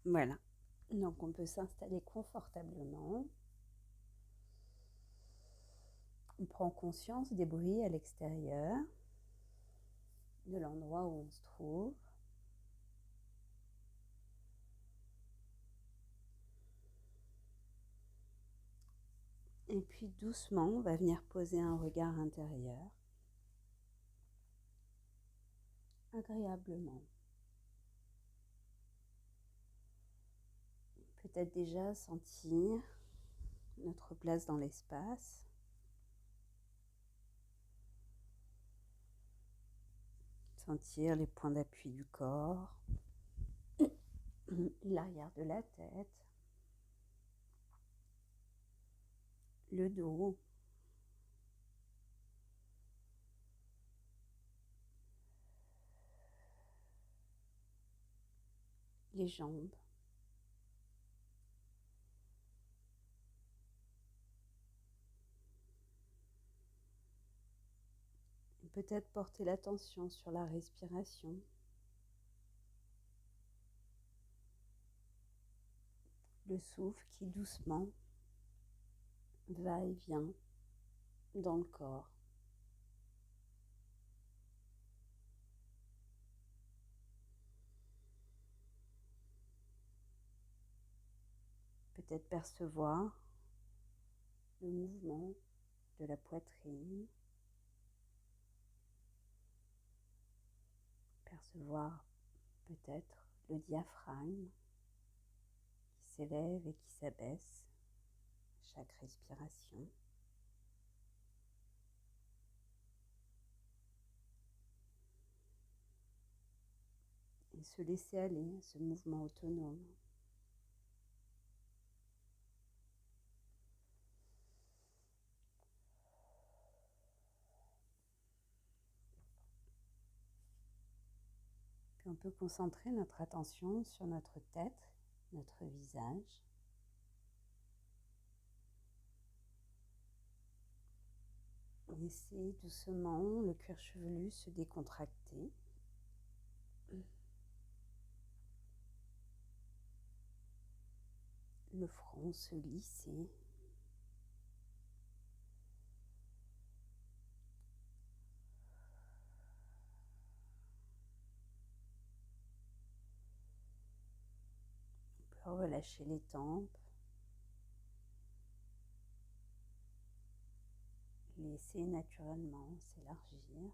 Voilà. Donc on peut s'installer confortablement. On prend conscience des bruits à l'extérieur, de l'endroit où on se trouve. Et puis doucement, on va venir poser un regard intérieur, agréablement. Peut-être déjà sentir notre place dans l'espace. Sentir les points d'appui du corps, l'arrière de la tête, le dos, les jambes. Et peut-être porter l'attention sur la respiration. Le souffle qui doucement va et vient dans le corps. Peut-être percevoir le mouvement de la poitrine, percevoir peut-être le diaphragme qui s'élève et qui s'abaisse à chaque respiration. Et se laisser aller à ce mouvement autonome. Puis on peut concentrer notre attention sur notre tête, notre visage. Laissez doucement le cuir chevelu se décontracter. Le front se lisser. On peut relâcher les tempes. Laisser naturellement s'élargir.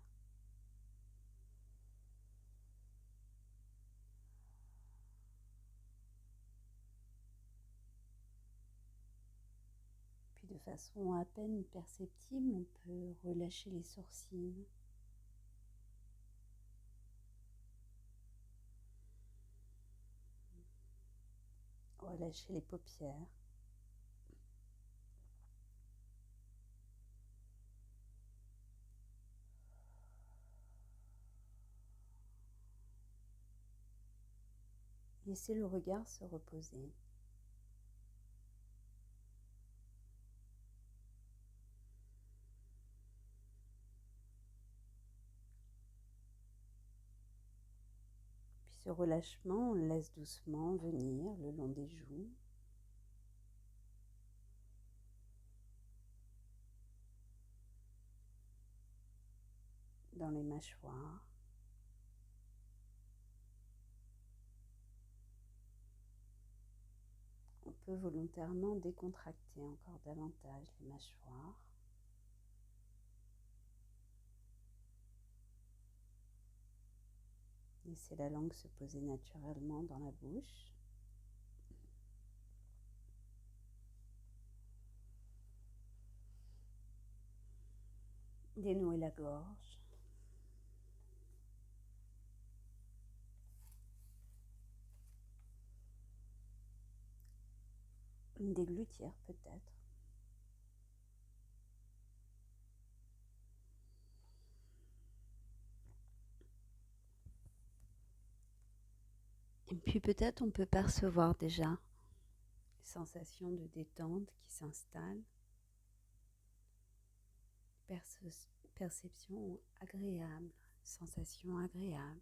Puis de façon à peine perceptible, on peut relâcher les sourcils. Relâcher les paupières. Laissez le regard se reposer. Puis ce relâchement, on le laisse doucement venir le long des joues. Dans les mâchoires. On peut volontairement décontracter encore davantage les mâchoires. Laissez la langue se poser naturellement dans la bouche. Dénouer la gorge. Déglutir peut-être. Et puis peut-être on peut percevoir déjà les sensations de détente qui s'installent. Perception agréable, sensation agréable.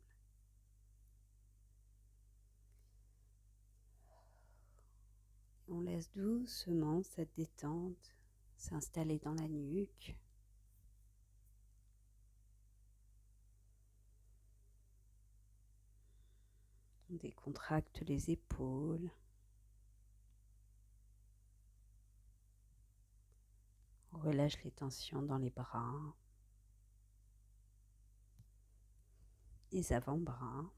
laisse doucement cette détente s'installer dans la nuque. On décontracte les épaules. On relâche les tensions dans les bras, les avant-bras.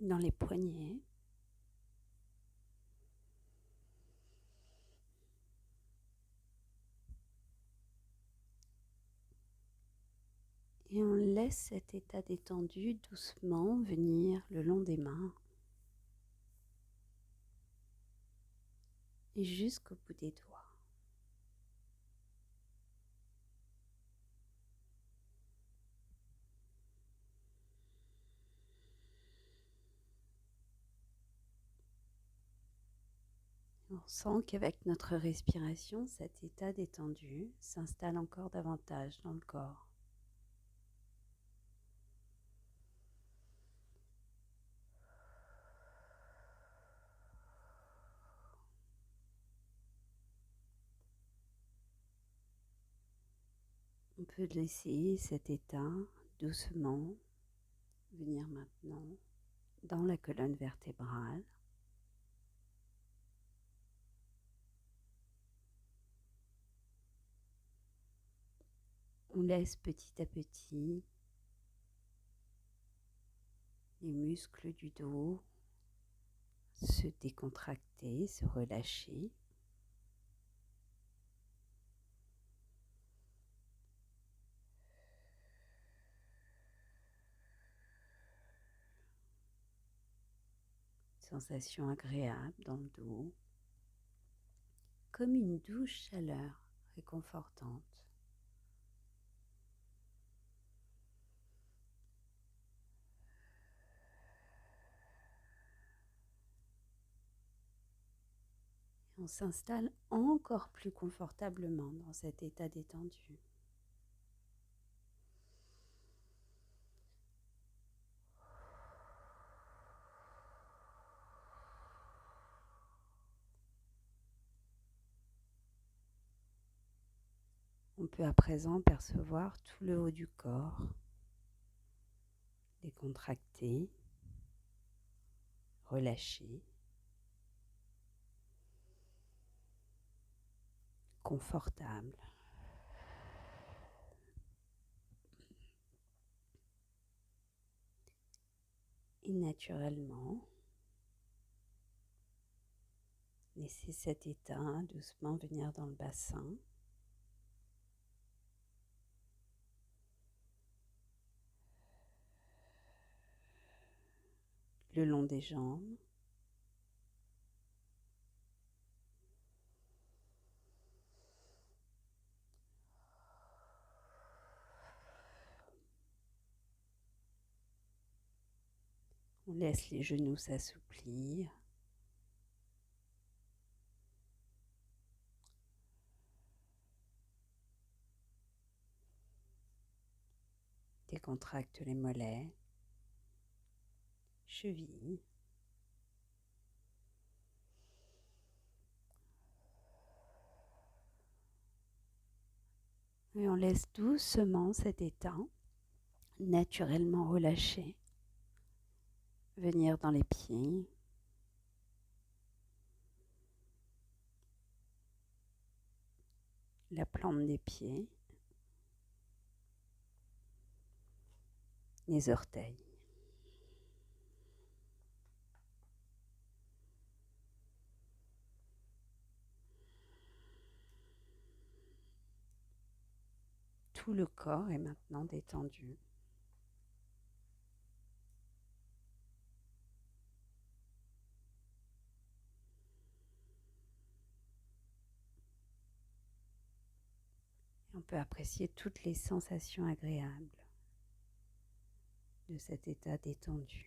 Dans les poignets. Et on laisse cet état détendu doucement venir le long des mains et jusqu'au bout des doigts. On sent qu'avec notre respiration, cet état détendu s'installe encore davantage dans le corps. On peut laisser cet état doucement venir maintenant dans la colonne vertébrale. On laisse petit à petit les muscles du dos se décontracter, se relâcher. Sensation agréable dans le dos, comme une douce chaleur réconfortante. On s'installe encore plus confortablement dans cet état détendu. On peut à présent percevoir tout le haut du corps, décontracté, relâché, confortable. Et naturellement, laissez cet état doucement venir dans le bassin. Le long des jambes. On laisse les genoux s'assouplir. Décontracte les mollets, chevilles. Et on laisse doucement cet état naturellement relâché venir dans les pieds. La plante des pieds. Les orteils. Tout le corps est maintenant détendu. Et on peut apprécier toutes les sensations agréables de cet état détendu.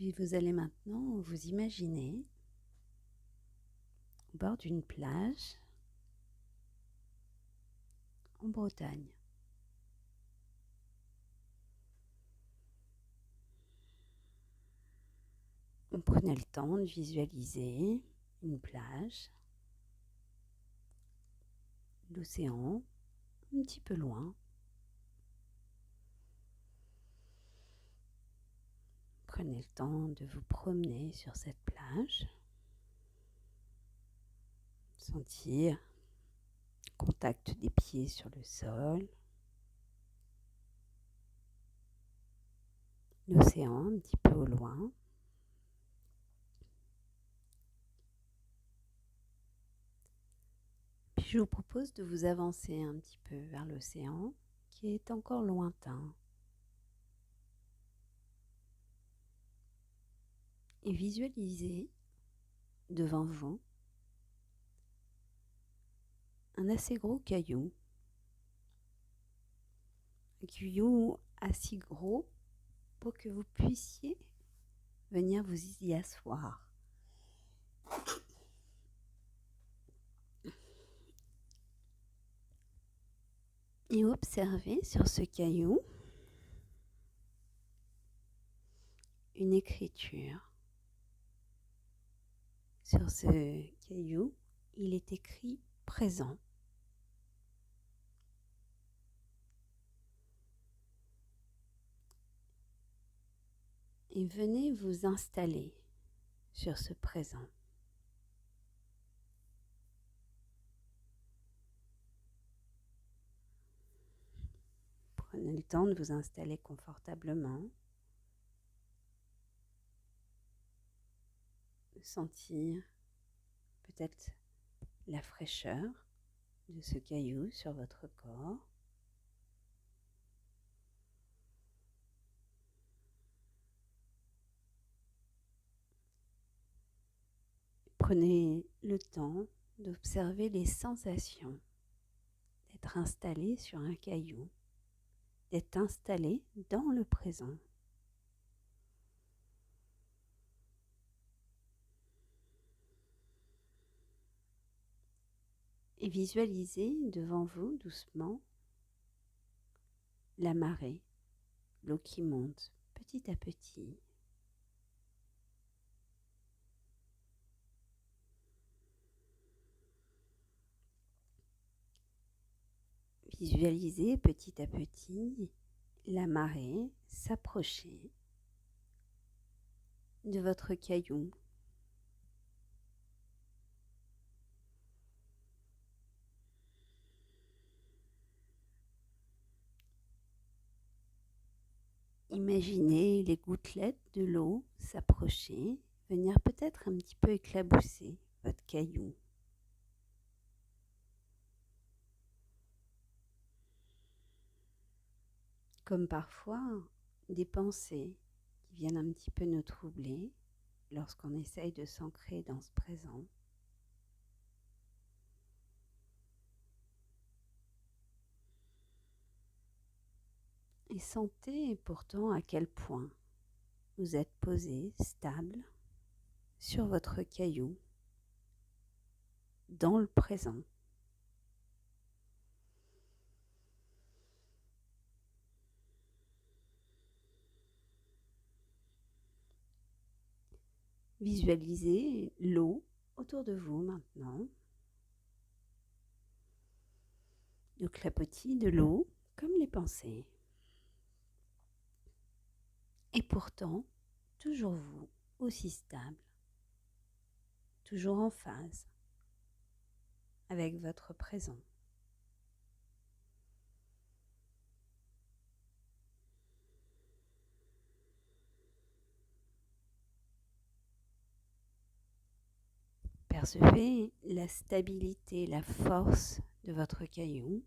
Puis vous allez maintenant vous imaginer au bord d'une plage en Bretagne. Prenez le temps de visualiser une plage, l'océan, un petit peu loin. Prenez le temps de vous promener sur cette plage, sentir le contact des pieds sur le sol, l'océan un petit peu au loin. Puis je vous propose de vous avancer un petit peu vers l'océan qui est encore lointain. Et visualisez devant vous un assez gros caillou. Un caillou assez gros pour que vous puissiez venir vous y asseoir. Et observez sur ce caillou une écriture. Sur ce caillou, il est écrit « Présent ». Et venez vous installer sur ce présent. Prenez le temps de vous installer confortablement, de sentir peut-être la fraîcheur de ce caillou sur votre corps. Prenez le temps d'observer les sensations d'être installé sur un caillou, d'être installé dans le présent. Et visualisez devant vous doucement la marée, l'eau qui monte petit à petit. Visualisez petit à petit la marée s'approcher de votre caillou. Imaginez les gouttelettes de l'eau s'approcher, venir peut-être un petit peu éclabousser votre caillou. Comme parfois des pensées qui viennent un petit peu nous troubler lorsqu'on essaye de s'ancrer dans ce présent. Et sentez pourtant à quel point vous êtes posé, stable, sur votre caillou, dans le présent. Visualisez l'eau autour de vous maintenant, le clapotis de l'eau comme les pensées. Et pourtant, toujours vous, aussi stable, toujours en phase avec votre présent. Percevez la stabilité, la force de votre caillou.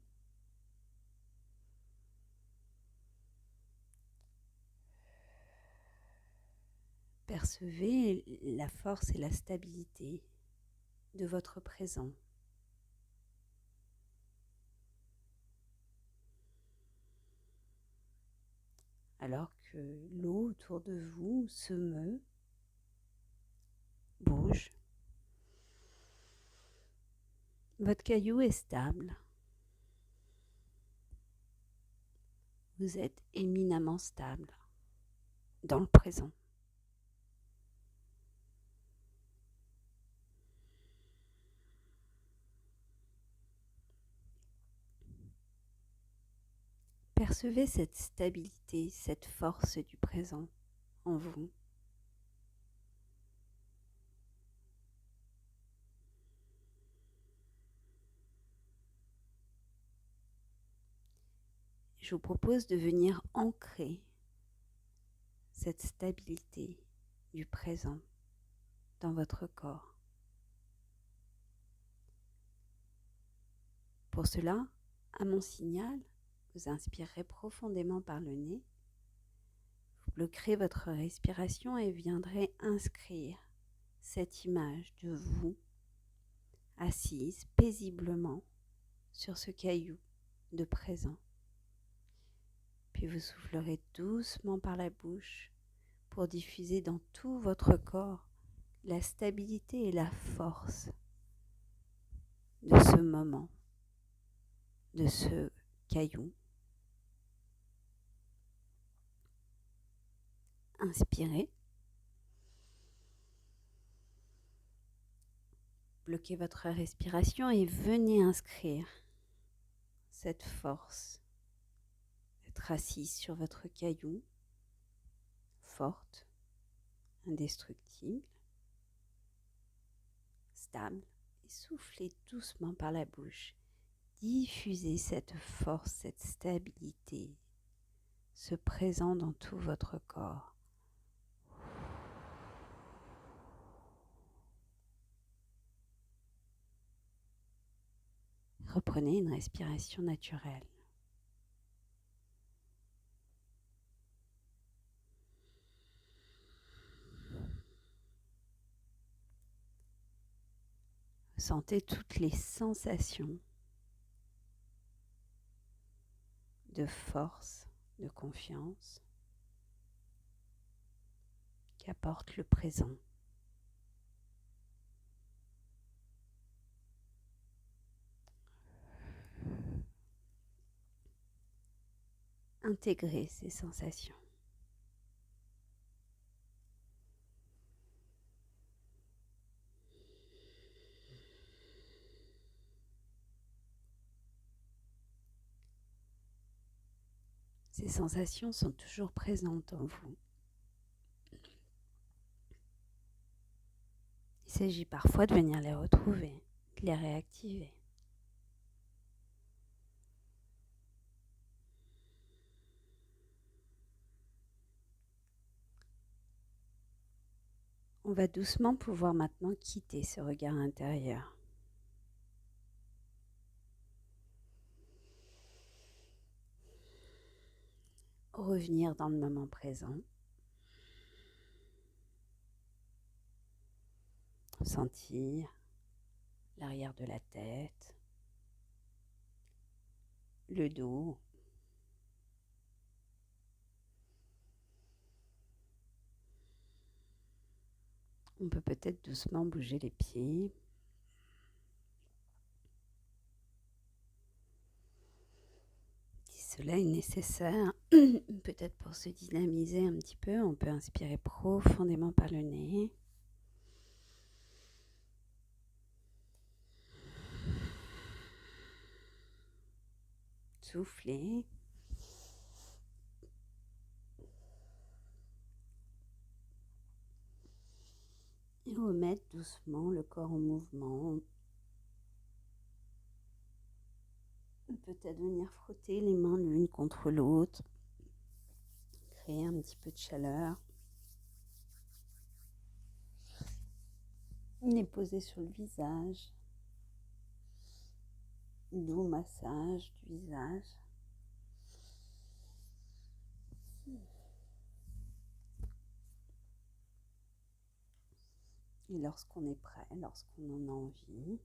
Percevez la force et la stabilité de votre présent. Alors que l'eau autour de vous se meut, bouge. Votre caillou est stable. Vous êtes éminemment stable dans le présent. Percevez cette stabilité, cette force du présent en vous. Je vous propose de venir ancrer cette stabilité du présent dans votre corps. Pour cela, à mon signal, vous inspirerez profondément par le nez, vous bloquerez votre respiration et viendrez inscrire cette image de vous assise paisiblement sur ce caillou de présent. Puis vous soufflerez doucement par la bouche pour diffuser dans tout votre corps la stabilité et la force de ce moment, de ce caillou. Inspirez. Bloquez votre respiration et venez inscrire cette force d'être assise sur votre caillou, forte, indestructible, stable, et soufflez doucement par la bouche. Diffusez cette force, cette stabilité, ce présent dans tout votre corps. Reprenez une respiration naturelle. Sentez toutes les sensations de force, de confiance qu'apporte le présent. Intégrez ces sensations. Ces sensations sont toujours présentes en vous. Il s'agit parfois de venir les retrouver, de les réactiver. On va doucement pouvoir maintenant quitter ce regard intérieur. Revenir dans le moment présent. Sentir l'arrière de la tête, le dos, on peut peut-être doucement bouger les pieds. Si cela est nécessaire, peut-être pour se dynamiser un petit peu, on peut inspirer profondément par le nez. Souffler. Et remettre doucement le corps en mouvement. Peut-être venir frotter les mains l'une contre l'autre. Créer un petit peu de chaleur. Les poser sur le visage. Doux massage du visage. Et lorsqu'on est prêt, lorsqu'on en a envie,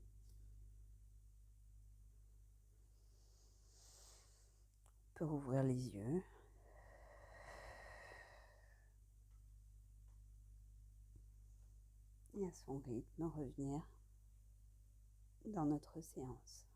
on peut rouvrir les yeux. et à son rythme revenir dans notre séance.